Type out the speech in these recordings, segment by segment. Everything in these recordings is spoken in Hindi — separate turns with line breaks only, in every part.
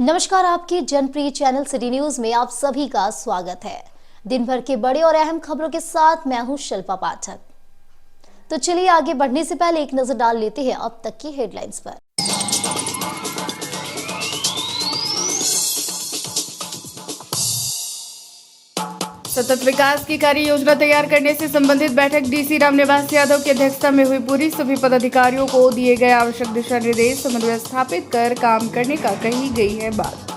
नमस्कार, आपके जनप्रिय चैनल सिटी न्यूज में आप सभी का स्वागत है। दिन भर के बड़े और अहम खबरों के साथ मैं हूं शिल्पा पाठक। तो चलिए आगे बढ़ने से पहले एक नजर डाल लेते हैं अब तक की हेडलाइंस पर।
सतत विकास की कार्य योजना तैयार करने से संबंधित बैठक डीसी रामनिवास यादव की अध्यक्षता में हुई। पूरी सभी पदाधिकारियों को दिए गए आवश्यक दिशा निर्देश, समन्वय स्थापित कर काम करने का कही गई है बात।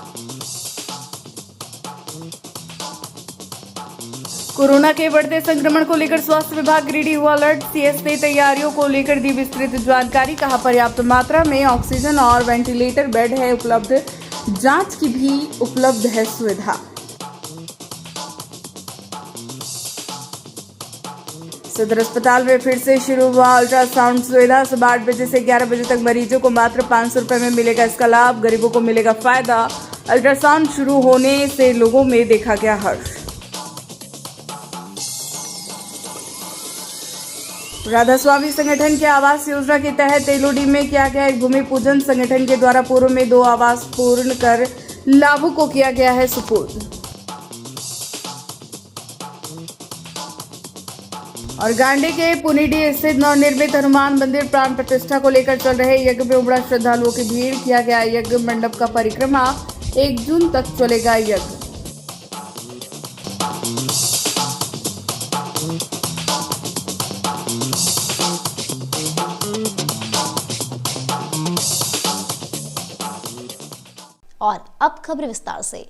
कोरोना के बढ़ते संक्रमण को लेकर स्वास्थ्य विभाग गिरिडीह हुआ अलर्ट। सीएस ने तैयारियों को लेकर दी विस्तृत जानकारी। कहा, पर्याप्त मात्रा में ऑक्सीजन और वेंटिलेटर बेड है उपलब्ध, जांच की भी उपलब्ध है सुविधा। सदर अस्पताल में फिर से शुरू हुआ अल्ट्रासाउंड सुविधा। सुबह 8 बजे से 11 बजे तक मरीजों को मात्र 500 रुपए में मिलेगा इसका लाभ। गरीबों को मिलेगा फायदा। अल्ट्रासाउंड शुरू होने से लोगों में देखा गया हर्ष। राधा स्वामी संगठन के आवास योजना के तहत तेलोडी में किया गया एक भूमि पूजन। संगठन के द्वारा पूर्व में 2 आवास पूर्ण कर लाभुकों को किया गया है सुपुर्द। और गांडी के पुनीडी स्थित नवनिर्मित हनुमान मंदिर प्राण प्रतिष्ठा को लेकर चल रहे यज्ञ में उमड़ा श्रद्धालुओं की भीड़। किया गया यज्ञ मंडप का परिक्रमा। 1 जून तक चलेगा यज्ञ।
और अब खबर विस्तार से।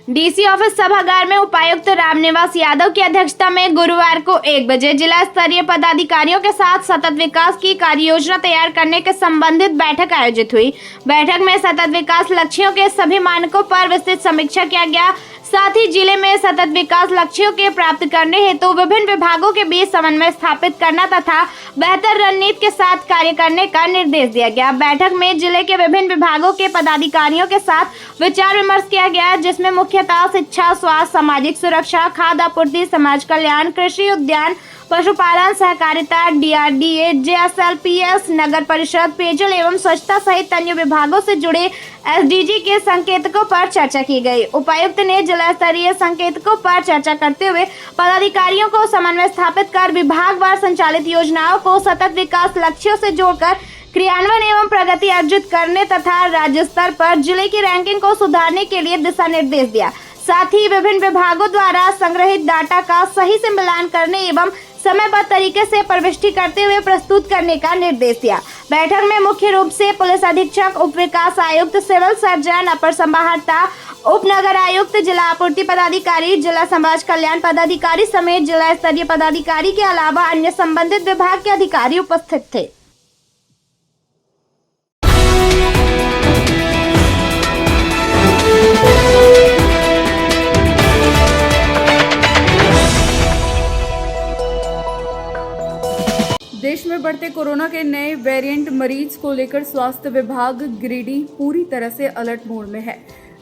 डीसी ऑफिस सभागार में उपायुक्त रामनिवास यादव की अध्यक्षता में गुरुवार को 1 बजे जिला स्तरीय पदाधिकारियों के साथ सतत विकास की कार्य योजना तैयार करने के संबंधित बैठक आयोजित हुई। बैठक में सतत विकास लक्ष्यों के सभी मानकों पर विस्तृत समीक्षा किया गया। साथ ही जिले में सतत विकास लक्ष्यों के प्राप्त करने हेतु विभिन्न विभागों के बीच समन्वय स्थापित करना तथा बेहतर रणनीति के साथ कार्य करने का निर्देश दिया गया। बैठक में जिले के विभिन्न विभागों के पदाधिकारियों के साथ विचार विमर्श किया गया, जिसमें मुख्यतः शिक्षा, स्वास्थ्य, सामाजिक सुरक्षा, खाद्य आपूर्ति, समाज कल्याण, कृषि, उद्यान, पशुपालन, सहकारिता, डीआरडीए, जेएसएलपीएस, नगर परिषद, पेयजल एवं स्वच्छता सहित अन्य विभागों से जुड़े एसडीजी के संकेतकों पर चर्चा की गई। उपायुक्त ने जिला स्तरीय संकेतकों पर चर्चा करते हुए पदाधिकारियों को समन्वय स्थापित कर विभागवार संचालित योजनाओं को सतत विकास लक्ष्यों से जोड़कर क्रियान्वयन एवं प्रगति अर्जित करने तथा राज्य स्तर पर जिले की रैंकिंग को सुधारने के लिए दिशा निर्देश दिया। साथ ही विभिन्न विभागों द्वारा संग्रहित डाटा का सही से मिलान करने एवं समयबद्ध तरीके से प्रविष्टि करते हुए प्रस्तुत करने का निर्देश दिया। बैठक में मुख्य रूप से पुलिस अधीक्षक, उप विकास आयुक्त, सिविल सर्जन, अपर संभागता, उप नगर आयुक्त, जिला आपूर्ति पदाधिकारी, जिला समाज कल्याण पदाधिकारी समेत जिला स्तरीय पदाधिकारी के अलावा अन्य संबंधित विभाग के अधिकारी उपस्थित थे।
देश में बढ़ते कोरोना के नए वेरिएंट मरीज को लेकर स्वास्थ्य विभाग गिरिडीह पूरी तरह से अलर्ट मोड में है।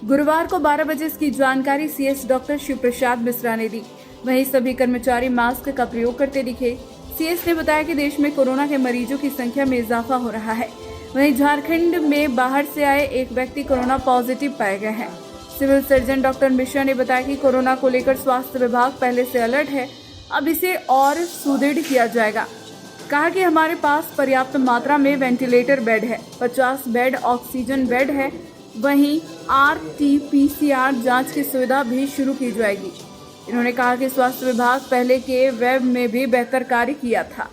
गुरुवार को 12 बजे इसकी जानकारी सीएस डॉक्टर शिव प्रसाद मिश्रा ने दी। वहीं सभी कर्मचारी मास्क का प्रयोग करते दिखे। सीएस ने बताया कि देश में कोरोना के मरीजों की संख्या में इजाफा हो रहा है। वहीं झारखंड में बाहर से आए एक व्यक्ति कोरोना पॉजिटिव पाए गए हैं। सिविल सर्जन डॉक्टर मिश्रा ने बताया कि कोरोना को लेकर स्वास्थ्य विभाग पहले से अलर्ट है, अब इसे और सुदृढ़ किया जाएगा। कहा कि हमारे पास पर्याप्त मात्रा में वेंटिलेटर बेड है, 50 बेड ऑक्सीजन बेड है। वहीं आरटी-पीसीआर जांच की सुविधा भी शुरू की जाएगी। इन्होंने कहा कि स्वास्थ्य विभाग पहले के वेब में भी बेहतर कार्य किया था।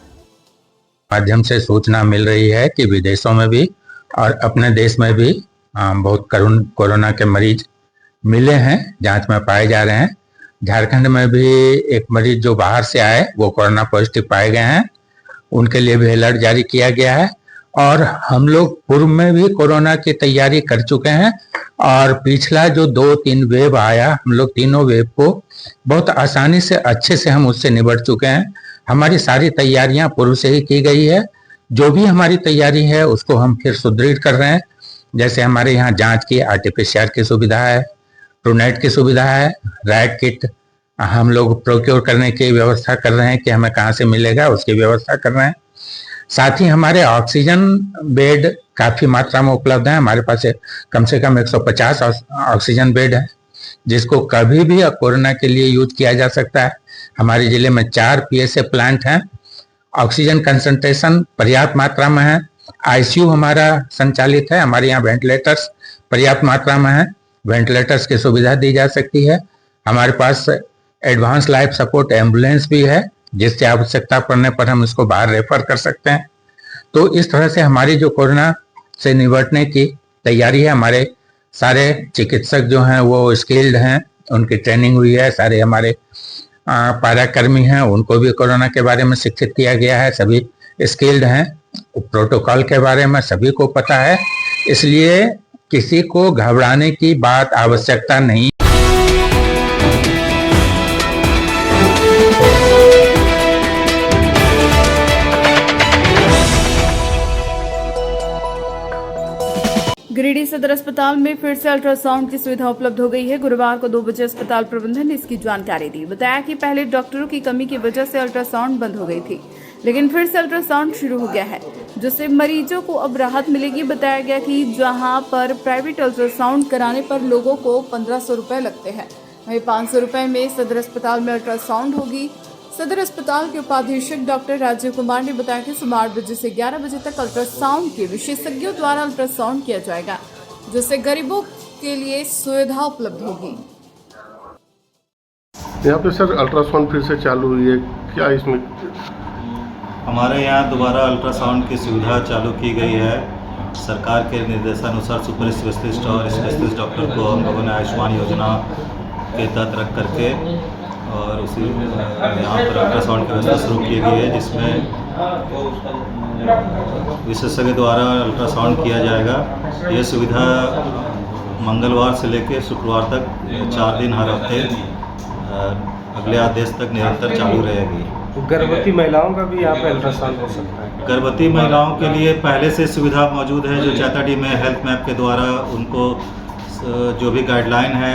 माध्यम से सूचना मिल रही है कि विदेशों में भी और अपने देश में भी बहुत कोरोना के मरीज मिले हैं, जांच में पाए जा रहे हैं। झारखंड में भी एक मरीज जो बाहर से आए वो कोरोना पॉजिटिव पाए गए हैं, उनके लिए भी अलर्ट जारी किया गया है। और हम लोग पूर्व में भी कोरोना की तैयारी कर चुके हैं और पिछला जो 2-3 वेव आया, हम लोग तीनों वेव को बहुत आसानी से अच्छे से हम उससे निपट चुके हैं। हमारी सारी तैयारियां पूर्व से ही की गई है। जो भी हमारी तैयारी है उसको हम फिर सुदृढ़ कर रहे हैं। जैसे हमारे यहाँ जांच की आरटी-पीसीआर की सुविधा है, ट्रूनेट की सुविधा है, रैट किट हम लोग प्रोक्योर करने की व्यवस्था कर रहे हैं कि हमें कहाँ से मिलेगा उसकी व्यवस्था कर रहे हैं। साथ ही हमारे ऑक्सीजन बेड काफ़ी मात्रा में उपलब्ध हैं। हमारे पास कम से कम 150 ऑक्सीजन बेड है, जिसको कभी भी कोरोना के लिए यूज किया जा सकता है। हमारे जिले में 4 PSA प्लांट हैं। ऑक्सीजन कंसंट्रेशन पर्याप्त मात्रा में है। ICU हमारा संचालित है। हमारे यहाँ वेंटिलेटर्स पर्याप्त मात्रा में है। वेंटिलेटर्स की सुविधा दी जा सकती है। हमारे पास एडवांस लाइफ सपोर्ट एम्बुलेंस भी है, जिससे आवश्यकता पड़ने पर हम इसको बाहर रेफर कर सकते हैं। तो इस तरह से हमारी जो कोरोना से निपटने की तैयारी है, हमारे सारे चिकित्सक जो हैं वो स्किल्ड हैं, उनकी ट्रेनिंग हुई है। सारे हमारे पाराकर्मी हैं, उनको भी कोरोना के बारे में शिक्षित किया गया है। सभी स्किल्ड हैं, प्रोटोकॉल के बारे में सभी को पता है। इसलिए किसी को घबराने की बात आवश्यकता नहीं।
गिरिडीह सदर अस्पताल में फिर से अल्ट्रासाउंड की सुविधा उपलब्ध हो गई है। गुरुवार को 2 बजे अस्पताल प्रबंधन ने इसकी जानकारी दी। बताया कि पहले डॉक्टरों की कमी की वजह से अल्ट्रासाउंड बंद हो गई थी, लेकिन फिर से अल्ट्रासाउंड शुरू हो गया है, जिससे मरीजों को अब राहत मिलेगी। बताया गया कि जहां पर प्राइवेट अल्ट्रासाउंड कराने पर लोगों को 1500 रुपए लगते हैं, वहीं 500 रुपए में सदर अस्पताल में अल्ट्रासाउंड होगी। सदर अस्पताल के उपाधीक्षक डॉक्टर राजीव कुमार ने बताया कि सुबह 8 बजे से 11 बजे तक अल्ट्रासाउंड के विशेषज्ञों द्वारा अल्ट्रासाउंड किया जाएगा, जिससे गरीबों के लिए सुविधा उपलब्ध होगी।
यहाँ पे सर अल्ट्रासाउंड फिर से चालू हुई है, क्या इसमें?
हमारे यहाँ दोबारा अल्ट्रासाउंड की सुविधा चालू की गई है। सरकार के निर्देशानुसार सुपर स्पेशलिस्ट और स्पेशलिस्ट डॉक्टर को हम लोगों ने आयुष्मान योजना के तहत रख करके और उसी यहाँ पर अल्ट्रासाउंड की व्यवस्था शुरू की गई है, जिसमें विशेषज्ञ द्वारा अल्ट्रासाउंड किया जाएगा। ये सुविधा मंगलवार से लेकर शुक्रवार तक 4 दिन हर हफ्ते अगले आदेश तक निरंतर चालू रहेगी।
गर्भवती महिलाओं का भी यहाँ पे अल्ट्रासाउंड हो सकता है?
गर्भवती महिलाओं के लिए पहले से सुविधा मौजूद है, जो चैताडी में हेल्थ मैप के द्वारा उनको जो भी गाइडलाइन है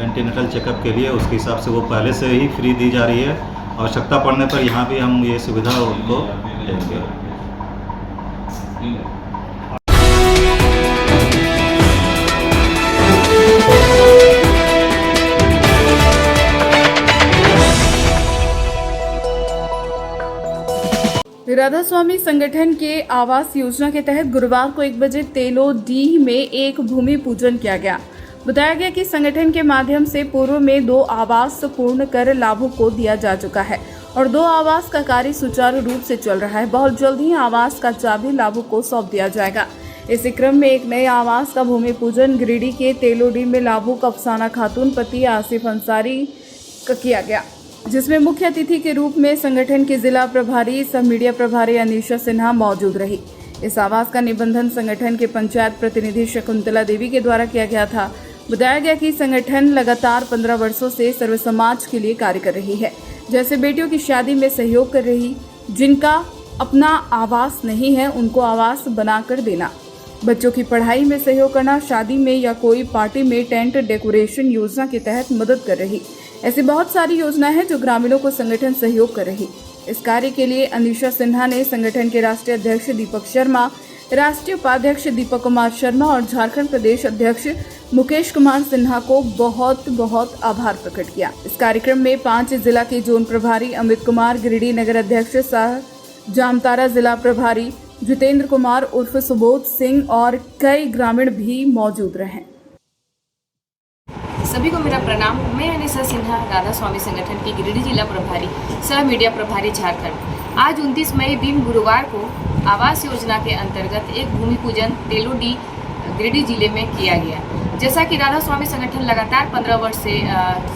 एंटीनेटल चेकअप के लिए, उसके हिसाब से वो पहले से ही फ्री दी जा रही है। आवश्यकता पड़ने पर यहाँ भी हम ये सुविधा उनको देंगे।
राधा स्वामी संगठन के आवास योजना के तहत गुरुवार को 1 बजे तेलोडीह में एक भूमि पूजन किया गया। बताया गया कि संगठन के माध्यम से पूर्व में 2 आवास पूर्ण कर लाभुक को दिया जा चुका है और 2 आवास का कार्य सुचारू रूप से चल रहा है। बहुत जल्द ही आवास का चाबी लाभुक को सौंप दिया जाएगा। इसी क्रम में एक नए आवास का भूमि पूजन गिरिडीह के तेलोडीह में लाभुक अफसाना खातून पति आसिफ अंसारी का किया गया, जिसमें मुख्य अतिथि के रूप में संगठन के जिला प्रभारी सह मीडिया प्रभारी अनीशा सिन्हा मौजूद रही। इस आवास का निबंधन संगठन के पंचायत प्रतिनिधि शकुंतला देवी के द्वारा किया गया था। बताया गया कि संगठन लगातार 15 वर्षों से सर्व समाज के लिए कार्य कर रही है, जैसे बेटियों की शादी में सहयोग कर रही, जिनका अपना आवास नहीं है उनको आवास बनाकर देना, बच्चों की पढ़ाई में सहयोग करना, शादी में या कोई पार्टी में टेंट डेकोरेशन योजना के तहत मदद कर रही। ऐसी बहुत सारी योजनाएं हैं जो ग्रामीणों को संगठन सहयोग कर रही। इस कार्य के लिए अनीशा सिन्हा ने संगठन के राष्ट्रीय अध्यक्ष दीपक शर्मा, राष्ट्रीय उपाध्यक्ष दीपक कुमार शर्मा और झारखंड प्रदेश अध्यक्ष मुकेश कुमार सिन्हा को बहुत बहुत आभार प्रकट किया। इस कार्यक्रम में 5 जिला के जोन प्रभारी अमित कुमार, गिरिडीह नगर अध्यक्ष शाह जामतारा जिला प्रभारी जितेंद्र कुमार उर्फ सुबोध सिंह और कई ग्रामीण भी मौजूद रहे।
सभी को मेरा प्रणाम। मैं अनीशा सिन्हा, राधा स्वामी संगठन की गिरिडीह जिला प्रभारी सह मीडिया प्रभारी झारखंड। आज 29 मई दिन गुरुवार को आवास योजना के अंतर्गत एक भूमि पूजन तेलोडीह गिरिडीह जिले में किया गया। जैसा कि राधा स्वामी संगठन लगातार 15 वर्ष से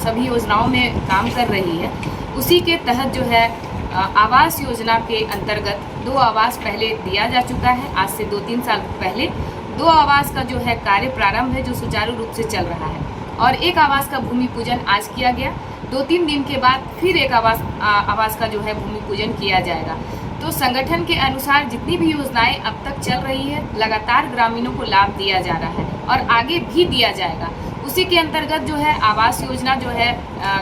सभी योजनाओं में काम कर रही है, उसी के तहत जो है आवास योजना के अंतर्गत 2 आवास पहले दिया जा चुका है। आज से 2-3 साल पहले 2 आवास का जो है कार्य प्रारंभ है, जो सुचारू रूप से चल रहा है, और एक आवास का भूमि पूजन आज किया गया। 2-3 दिन के बाद फिर एक आवास का जो है भूमि पूजन किया जाएगा। तो संगठन के अनुसार जितनी भी योजनाएं अब तक चल रही है, लगातार ग्रामीणों को लाभ दिया जा रहा है और आगे भी दिया जाएगा। उसी के अंतर्गत जो है आवास योजना जो है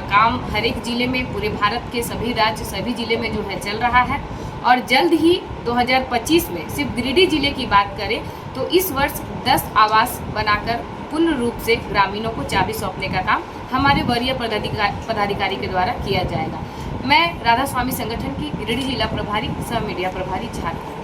काम हर एक जिले में, पूरे भारत के सभी राज्य सभी जिले में जो है चल रहा है। और जल्द ही 2025 में सिर्फ गिरिडीह जिले की बात करें तो इस वर्ष 10 आवास बनाकर पूर्ण रूप से ग्रामीणों को चाबी सौंपने का काम हमारे वरीय पदाधिकारी के द्वारा किया जाएगा। मैं राधा स्वामी संगठन की गिरिडीह जिला प्रभारी सह मीडिया प्रभारी झारखंड।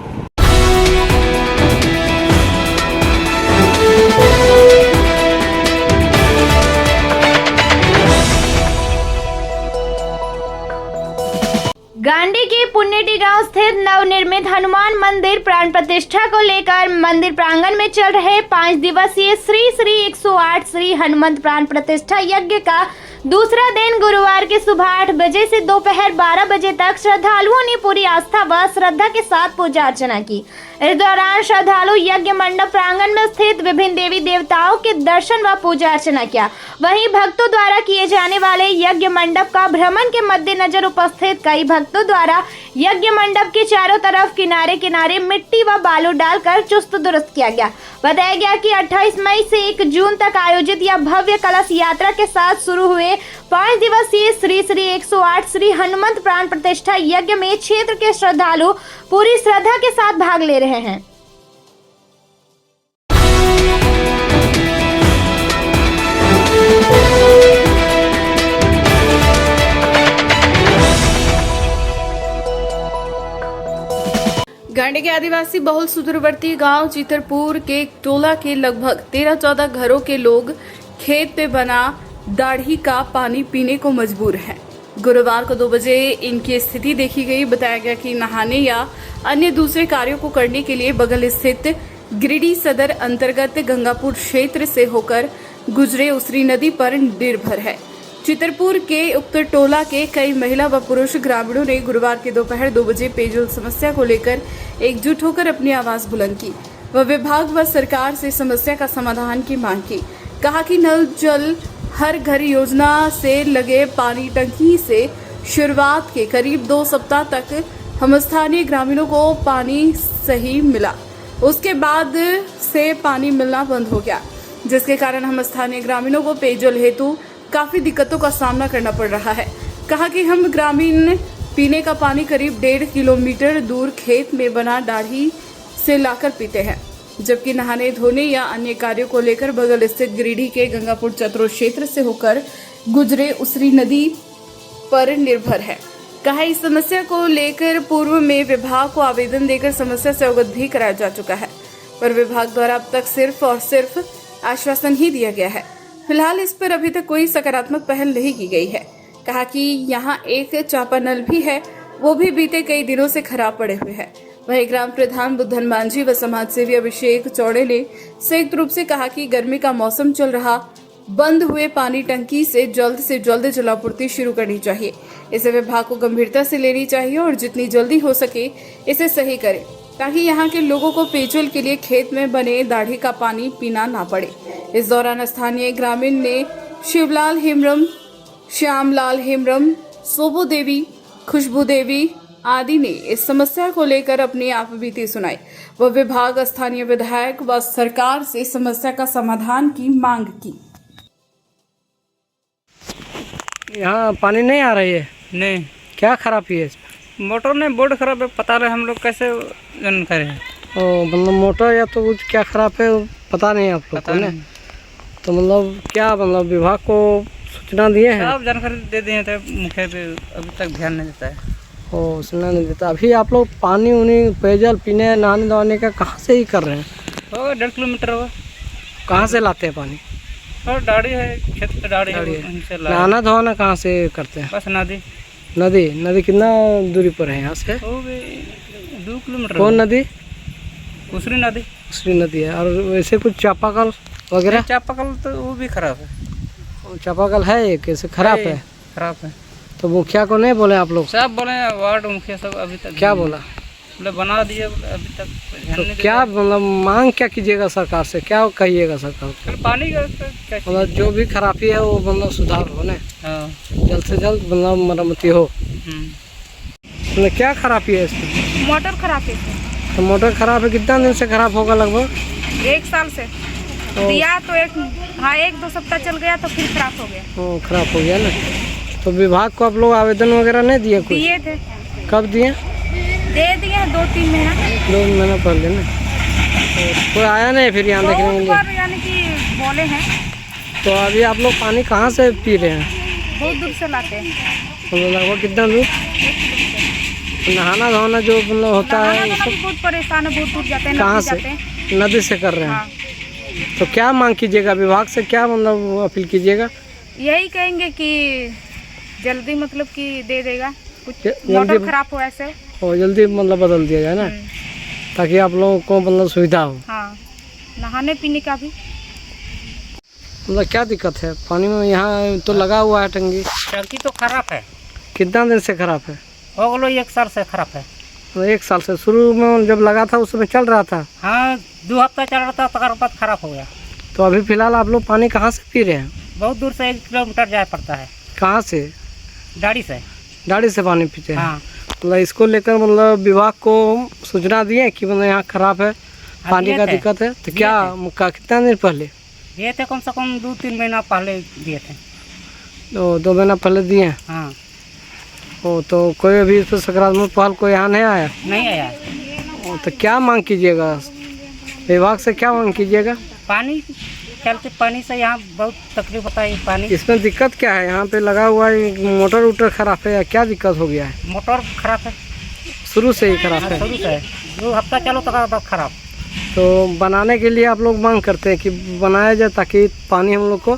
गांडी के पुन्नेटी गांव स्थित नवनिर्मित हनुमान मंदिर प्राण प्रतिष्ठा को लेकर मंदिर प्रांगण में चल रहे 5 दिवसीय श्री श्री 108 श्री हनुमंत प्राण प्रतिष्ठा यज्ञ का दूसरा दिन गुरुवार की सुबह 8 बजे से दोपहर 12 बजे तक श्रद्धालुओं ने पूरी आस्था व श्रद्धा के साथ पूजा अर्चना की। इस दौरान श्रद्धालु यज्ञ मंडप प्रांगण में स्थित विभिन्न देवी देवताओं के दर्शन व पूजा अर्चना किया। वहीं भक्तों द्वारा किए जाने वाले यज्ञ मंडप का भ्रमण के मद्देनजर उपस्थित कई भक्तों द्वारा यज्ञ मंडप के चारों तरफ किनारे किनारे मिट्टी व बालू डालकर चुस्त दुरुस्त किया गया। बताया गया कि 28 मई से 1 जून तक आयोजित यह भव्य कलश यात्रा के साथ शुरू हुए 5 दिवसीय श्री श्री 108 श्री हनुमंत प्राण प्रतिष्ठा यज्ञ में क्षेत्र के श्रद्धालु पूरी श्रद्धा के साथ भाग ले रहे हैं।
गांडी के आदिवासी बहुल सुदूरवर्ती गांव चितरपुर के एक टोला के लगभग 13-14 घरों के लोग खेत पे बना दाढ़ी का पानी पीने को मजबूर हैं। गुरुवार को 2 बजे इनकी स्थिति देखी गई। बताया गया कि नहाने या अन्य दूसरे कार्यों को करने के लिए बगल स्थित गिरिडीह सदर अंतर्गत गंगापुर क्षेत्र से होकर गुजरे उसरी नदी पर निर्भर है। चितरपुर के उक्त टोला के कई महिला व पुरुष ग्रामीणों ने गुरुवार के दोपहर 2 बजे पेयजल समस्या को लेकर एकजुट होकर अपनी आवाज बुलंद की व विभाग व सरकार से समस्या का समाधान की मांग की। कहा कि नल जल हर घर योजना से लगे पानी टंकी से शुरुआत के करीब 2 सप्ताह तक हम स्थानीय ग्रामीणों को पानी सही मिला, उसके बाद से पानी मिलना बंद हो गया, जिसके कारण हम स्थानीय ग्रामीणों को पेयजल हेतु काफी दिक्कतों का सामना करना पड़ रहा है। कहा कि हम ग्रामीण पीने का पानी करीब 1.5 किलोमीटर दूर खेत में बना दाढ़ी से लाकर पीते हैं, जबकि नहाने धोने या अन्य कार्यों को लेकर बगल स्थित गिरिडीह के गंगापुर चतरो क्षेत्र से होकर गुजरे उसरी नदी पर निर्भर है। कहा इस समस्या को लेकर पूर्व में विभाग को आवेदन देकर समस्या से अवगत भी कराया जा चुका है, पर विभाग द्वारा अब तक सिर्फ और सिर्फ आश्वासन ही दिया गया है। फिलहाल इस पर अभी तक कोई सकारात्मक पहल नहीं की गई है। कहा कि यहाँ एक चापानल भी है, वो भी बीते कई दिनों से खराब पड़े हुए है। वहीं ग्राम प्रधान बुद्धन मांझी व समाज सेवी अभिषेक चौड़े ने संयुक्त रूप से कहा कि गर्मी का मौसम चल रहा, बंद हुए पानी टंकी से जल्द जलापूर्ति शुरू करनी चाहिए। इसे विभाग को गंभीरता से लेनी चाहिए और जितनी जल्दी हो सके इसे सही करे, ताकि यहाँ के लोगों को पेयजल के लिए खेत में बने दाढ़ी का पानी पीना ना पड़े। इस दौरान स्थानीय ग्रामीण ने शिवलाल हेम्ब्रम, श्यामलाल हेम्ब्रम, सोबो देवी, खुशबू देवी आदि ने इस समस्या को लेकर अपनी आप बीती सुनाई। वह विभाग, स्थानीय विधायक व सरकार से समस्या का समाधान की मांग की।
यहाँ पानी नहीं आ रही है।
नहीं,
क्या खराबी है इसमें?
मोटर में बोर्ड खराब है, पता नहीं हम लोग कैसे रन करें।
मतलब मोटर या तो कुछ क्या खराब है पता नहीं आप लोग को, नहीं? तो मतलब क्या मतलब विभाग को सूचना दिए हैं?
सब जानकारी दे दिए थे मुखिया पे, अभी तक ध्यान नहीं देता है।
सूचना नहीं देता। अभी आप लोग पानी उनी पेयजल पीने नहाने धोने का कहाँ से ही कर रहे हैं?
होगा 1.5 किलोमीटर होगा।
कहाँ से लाते हैं पानी?
और दाढ़ी है, खेत पे दाढ़ी है, उनसे
नहाना धोना कहाँ से करते हैं?
बस नदी।
नदी कितना दूरी पर है यहाँ से?
वो भी 2 किलोमीटर।
कौन नदी?
उसरी नदी।
उसरी नदी है। और वैसे कुछ चापाकल वगैरह?
चापाकल तो वो भी खराब है।
चापाकल है ये कैसे खराब है?
खराब है।
तो मुखिया को नहीं बोले आप लोग?
सब बोले, वार्ड मुखिया सब अभी तक
क्या बोला?
बोले बना दिए, अभी तक ध्यान नहीं।
तो क्या मतलब मांग क्या कीजिएगा सरकार से, क्या कहिएगा सरकार को?
पानी का
मतलब जो भी खराबी है वो मतलब सुधार हो ना, जल्द से जल्द मतलब मरम्मती हो। मतलब क्या खराबी है इसमें?
मोटर खराब है।
तो मोटर खराब है, कितना दिन से खराब होगा? लगभग
1 साल से दिया तो 1-2 सप्ताह चल गया तो फिर खराब हो गया।
खराब हो गया ना। तो विभाग को आप लोग आवेदन वगैरह नहीं दिए? कुछ
दिए थे।
कब दिए?
दे दिए 2-3 महीना।
2 महीना पहले ना। तो कोई आया नहीं फिर यहाँ देखने के लिए?
पर यानी कि बोले हैं।
तो अभी आप लोग पानी कहाँ से पी रहे हैं?
बहुत दूर से लाते हैं।
तो लगभग कितना दूर? नहाना धोना जो मतलब होता है
नहाना धोना भी बहुत परेशान है, बहुत दूर जाते हैं।
कहाँ
नदी
से?
जाते हैं।
नदी से कर रहे हैं।
हाँ।
तो क्या मांग कीजिएगा, विभाग से क्या मतलब अपील कीजिएगा?
यही कहेंगे कि जल्दी मतलब कि दे देगा कुछ,
जल्दी
मोटर खराब हो ऐसे।
और जल्दी मतलब बदल दिया जाए ना, ताकि आप लोगों को मतलब सुविधा हो।
हाँ, नहाने पीने का भी।
मतलब क्या दिक्कत है पानी में? यहाँ तो लगा हुआ है टंकी।
टंकी तो खराब है,
कितना दिन से खराब है?
हो गलो 1 साल से खराब है।
तो 1 साल से शुरू में जब लगा था उस समय चल रहा था?
हाँ 2 हफ्ता चल रहा था, तकर बाद खराब हो गया।
तो अभी फिलहाल आप लोग पानी कहाँ से पी रहे हैं?
बहुत दूर से 1 किलोमीटर जाना पड़ता है।
कहाँ से?
गाड़ी से।
गाड़ी से पानी पीते हैं?
हाँ।
मतलब इसको लेकर मतलब विभाग को सूचना दिए कि मतलब यहाँ खराब है, पानी का दिक्कत है? तो क्या कितना दिन पहले
दिए थे? कम से कम 2-3 महीना पहले दिए थे।
तो 2 महीना पहले दिए?
हाँ।
ओ, तो कोई अभी इस पर सकारात्मक पहल कोई यहाँ नहीं आया?
नहीं आया।
ओ, तो क्या मांग कीजिएगा विभाग से, क्या मांग कीजिएगा?
पानी चलते, पानी से यहाँ बहुत तकलीफ होता है। पानी
इसमें दिक्कत क्या है? यहाँ पे लगा हुआ है मोटर वोटर खराब है या क्या दिक्कत हो गया है?
मोटर खराब है,
शुरू से ही खराब है?
शुरू से 2 हफ्ता चलो तकर बाद खराब।
तो बनाने के लिए आप लोग मांग करते हैं कि बनाया जाए ताकि पानी हम लोग को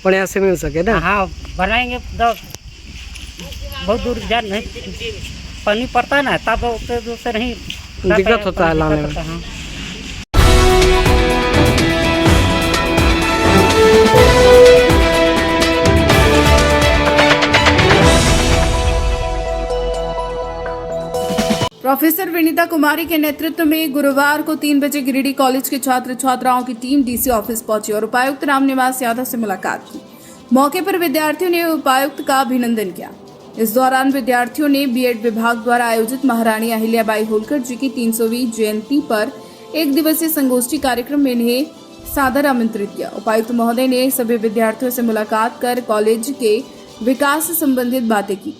बढ़िया से मिल सके ना?
हाँ बनाएंगे, बहुत दूर जा नहीं पानी पड़ता है ना, तब उतने दूर से नहीं
दिक्कत होता है लाने में।
हाँ।
प्रोफेसर विनीता कुमारी के नेतृत्व में गुरुवार को 3 बजे गिरिडीह कॉलेज के छात्र छात्राओं की टीम डीसी ऑफिस पहुंची और उपायुक्त रामनिवास यादव से मुलाकात की। मौके पर विद्यार्थियों ने उपायुक्त का अभिनंदन किया। इस दौरान विद्यार्थियों ने बीएड विभाग द्वारा आयोजित महारानी अहिल्याबाई होलकर जी की 300वीं जयंती पर 1 दिवसीय संगोष्ठी कार्यक्रम में इन्हें सादर आमंत्रित किया। उपायुक्त महोदय ने सभी विद्यार्थियों से मुलाकात कर कॉलेज के विकास से संबंधित बातें की।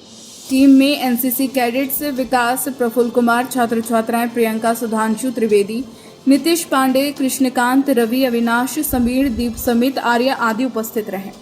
टीम में एनसीसी कैडेट्स विकास, प्रफुल्ल कुमार, छात्र छात्राएं प्रियंका, सुधांशु त्रिवेदी, नीतीश पांडे, कृष्णकांत, रवि, अविनाश, समीर, दीप समेत आर्या आदि उपस्थित रहे।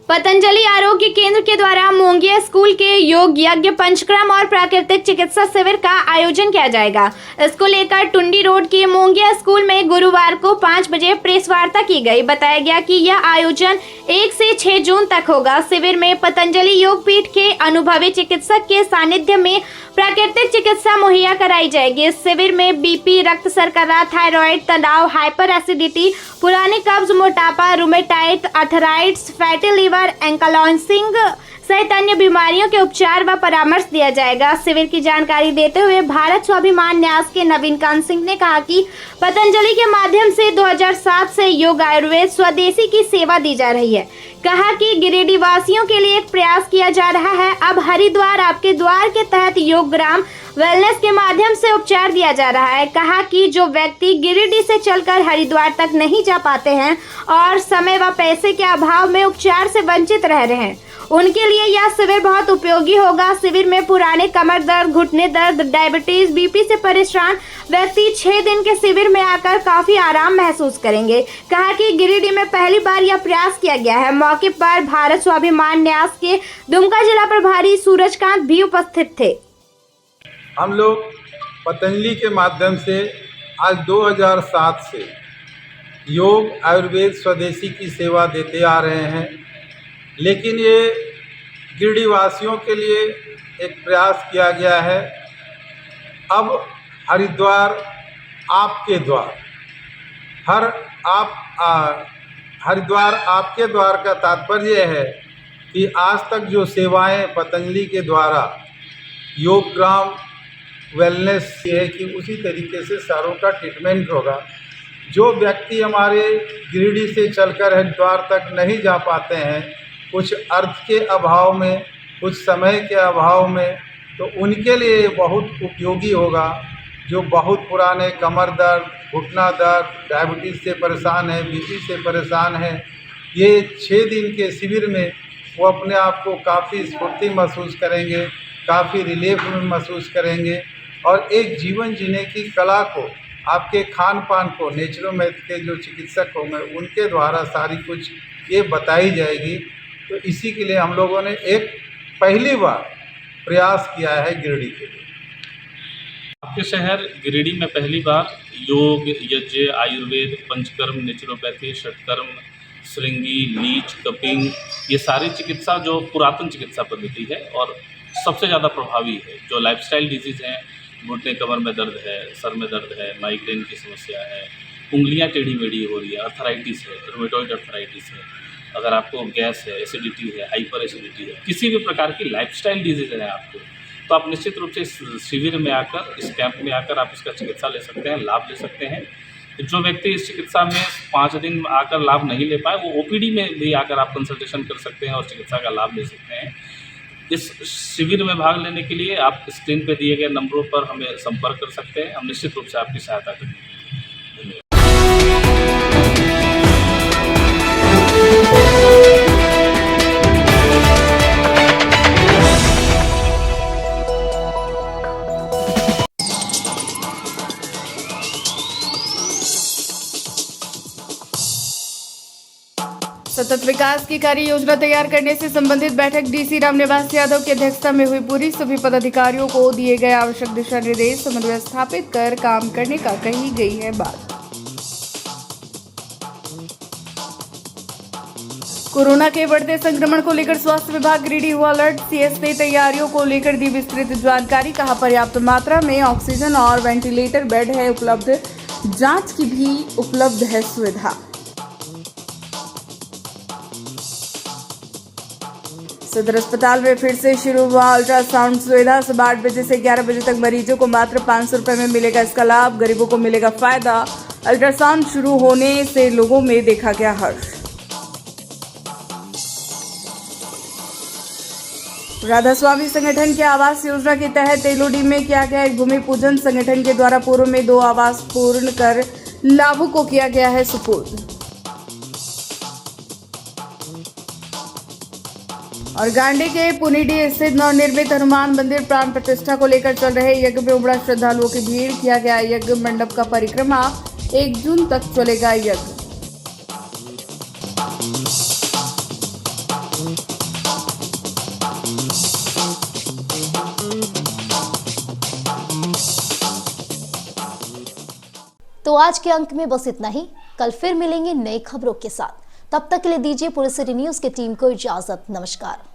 पतंजलि आरोग्य केंद्र के द्वारा मोंगिया स्कूल के योग यज्ञ, पंचक्रम और प्राकृतिक चिकित्सा शिविर का आयोजन किया जाएगा। इसको लेकर टुंडी रोड के मोंगिया स्कूल में गुरुवार को 5 बजे प्रेस वार्ता की गई। बताया गया कि यह आयोजन 1 से 6 जून तक होगा। शिविर में पतंजलि योग पीठ के अनुभवी चिकित्सक के सानिध्य में प्राकृतिक चिकित्सा मुहैया कराई जाएगी। इस शिविर में बीपी, रक्त शर्करा, थायराइड, तनाव, हाइपर एसिडिटी, पुराने कब्ज, मोटापा, रूमेटाइड अर्थराइटिस, फैटी लिवर, एंकालाइजिंग सहित अन्य बीमारियों के उपचार व परामर्श दिया जाएगा। शिविर की जानकारी देते हुए भारत स्वाभिमान न्यास के नवीन कांत सिंह ने कहा कि पतंजलि के माध्यम से 2007 से योग आयुर्वेद स्वदेशी की सेवा दी जा रही है। कहा कि गिरिडीह वासियों के लिए एक प्रयास किया जा रहा है। अब हरिद्वार आपके द्वार के तहत योग ग्राम वेलनेस के माध्यम से उपचार दिया जा रहा है। कहा कि जो व्यक्ति गिरिडीह से चलकर हरिद्वार तक नहीं जा पाते हैं और समय व पैसे के अभाव में उपचार से वंचित रह रहे हैं, उनके लिए यह शिविर बहुत उपयोगी होगा। शिविर में पुराने कमर दर्द, घुटने दर्द, डायबिटीज, बीपी से परेशान व्यक्ति 6 दिन के शिविर में आकर काफी आराम महसूस करेंगे। कहा कि गिरिडीह में पहली बार यह प्रयास किया गया है। मौके पर भारत स्वाभिमान न्यास के दुमका जिला प्रभारी सूरजकांत भी उपस्थित थे।
हम लोग पतंजलि के माध्यम से आज 2007 से योग आयुर्वेद स्वदेशी की सेवा देते आ रहे हैं, लेकिन ये गिरिडीह वासियों के लिए एक प्रयास किया गया है। अब हरिद्वार आपके द्वार, हरिद्वार आपके द्वार का तात्पर्य है कि आज तक जो सेवाएं पतंजलि के द्वारा योग ग्राम वेलनेस है कि उसी तरीके से सारों का ट्रीटमेंट होगा। जो व्यक्ति हमारे गिरिडीह से चलकर हरिद्वार तक नहीं जा पाते हैं, कुछ अर्थ के अभाव में, कुछ समय के अभाव में, तो उनके लिए बहुत उपयोगी होगा जो बहुत पुराने कमर दर्द, घुटना दर्द, डायबिटीज़ से परेशान है, बीपी से परेशान है, ये 6 दिन के शिविर में वो अपने आप को काफ़ी स्फूर्ति महसूस करेंगे, काफ़ी रिलीफ में महसूस करेंगे और एक जीवन जीने की कला को, आपके खान पान को नेचुरोपैथ के जो चिकित्सक होंगे उनके द्वारा सारी कुछ ये बताई जाएगी। तो इसी के लिए हम लोगों ने एक पहली बार प्रयास किया है गिरिडीह के लिए।
आपके शहर गिरिडीह में पहली बार योग, यज्ञ, आयुर्वेद, पंचकर्म, नेचुरोपैथी, षटकर्म, श्रृंगी, लीच, कपिंग, ये सारी चिकित्सा जो पुरातन चिकित्सा पद्धति है और सबसे ज़्यादा प्रभावी है। जो लाइफस्टाइल डिजीज़ हैं, घुटने कमर में दर्द है, सर में दर्द है, माइग्रेन की समस्या है, उंगलियां टेढ़ी मेढ़ी हो रही है, अर्थराइटिस है, रूमेटॉइड अर्थराइटिस है, अगर आपको गैस है, एसिडिटी है, हाइपर एसिडिटी है, किसी भी प्रकार की लाइफस्टाइल डिजीज़ है आपको, तो आप निश्चित रूप से इस शिविर में आकर, इस कैंप में आकर आप इसका चिकित्सा ले सकते हैं, लाभ ले सकते हैं। जो व्यक्ति इस चिकित्सा में 5 दिन आकर लाभ नहीं ले पाए, वो ओपीडी में भी आकर आप कंसल्टेशन कर सकते हैं और चिकित्सा का लाभ ले सकते हैं। इस शिविर में भाग लेने के लिए आप स्क्रीन पे दिए गए नंबरों पर हमें संपर्क कर सकते हैं। हम निश्चित रूप से आपकी सहायता करेंगे।
सतत विकास की कार्य योजना तैयार करने से संबंधित बैठक डीसी रामनिवास यादव की अध्यक्षता में हुई। पूरी सभी पदाधिकारियों को दिए गए आवश्यक दिशा निर्देश समन्वय स्थापित कर काम करने का कही गई है बात। कोरोना के बढ़ते संक्रमण को लेकर स्वास्थ्य विभाग गिरिडीह हुआ अलर्ट। सीएस ने तैयारियों को लेकर दी विस्तृत जानकारी। कहा पर्याप्त मात्रा में ऑक्सीजन और वेंटिलेटर बेड है उपलब्ध, जांच की भी उपलब्ध है सुविधा। सदर अस्पताल में फिर से शुरू हुआ अल्ट्रासाउंड सुविधा। सुबह 8 बजे से 11 बजे तक मरीजों को मात्र 500 रुपए में मिलेगा इसका लाभ। गरीबों को मिलेगा फायदा। अल्ट्रासाउंड शुरू होने से लोगों में देखा गया हर्ष। राधा स्वामी संगठन के आवास योजना के तहत तेलोडी में किया गया एक भूमि पूजन। संगठन के द्वारा पूर्व में 2 आवास पूर्ण कर लाभुकों को किया गया है सुपुर्द। और गांडी के पुनीडी स्थित नवनिर्मित हनुमान मंदिर प्राण प्रतिष्ठा को लेकर चल रहे यज्ञ में उमड़ा श्रद्धालुओं की भीड़। किया गया यज्ञ मंडप का परिक्रमा। 1 जून तक चलेगा यज्ञ।
तो आज के अंक में बस इतना ही। कल फिर मिलेंगे नई खबरों के साथ। तब तक के लिए दीजिए पूरे सिटी न्यूज की टीम को इजाजत। नमस्कार।